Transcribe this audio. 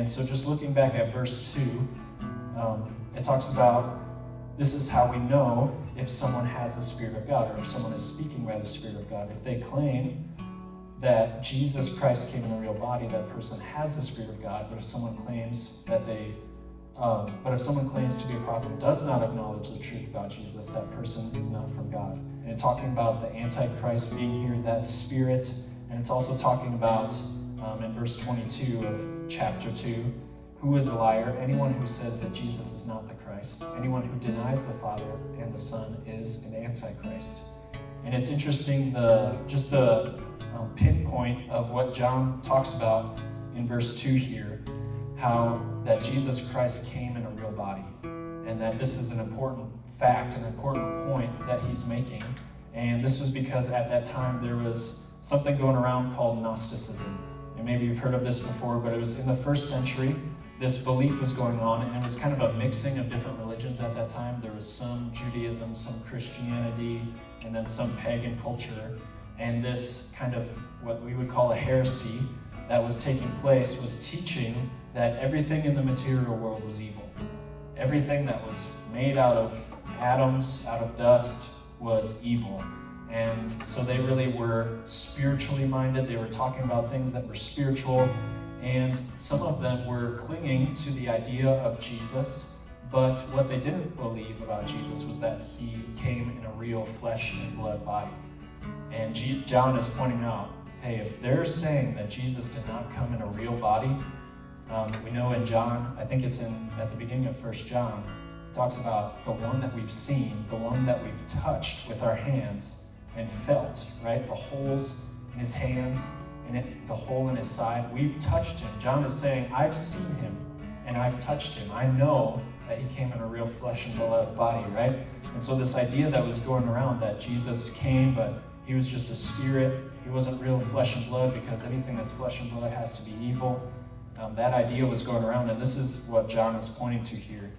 And so just looking back at verse 2, it talks about this is how we know if someone has the Spirit of God, or if someone is speaking by the Spirit of God. If they claim that Jesus Christ came in a real body, that person has the Spirit of God. But if someone claims to be a prophet and does not acknowledge the truth about Jesus, that person is not from God. And talking about the antichrist being here, that spirit, and it's also talking about in verse 22 of chapter 2, who is a liar? Anyone who says that Jesus is not the Christ. Anyone who denies the Father and the Son is an antichrist. And it's interesting, the pinpoint of what John talks about in verse 2 here, how that Jesus Christ came in a real body, and that this is an important fact, an important point that he's making. And this was because at that time there was something going around called Gnosticism. And maybe you've heard of this before, but it was in the first century. This belief was going on, and it was kind of a mixing of different religions at that time. There was some Judaism, some Christianity, and then some pagan culture. And this kind of what we would call a heresy that was taking place was teaching that everything in the material world was evil. Everything that was made out of atoms, out of dust, was evil. And so they really were spiritually minded. They were talking about things that were spiritual. And some of them were clinging to the idea of Jesus, but what they didn't believe about Jesus was that he came in a real flesh and blood body. And John is pointing out, hey, if they're saying that Jesus did not come in a real body, we know in John, I think it's at the beginning of 1 John, it talks about the one that we've seen, the one that we've touched with our hands and felt, right? The holes in his hands, and the hole in his side, we've touched him. John is saying, I've seen him and I've touched him. I know that he came in a real flesh and blood body, right? And so this idea that was going around that Jesus came, but he was just a spirit, he wasn't real flesh and blood because anything that's flesh and blood has to be evil. That idea was going around, and this is what John is pointing to here.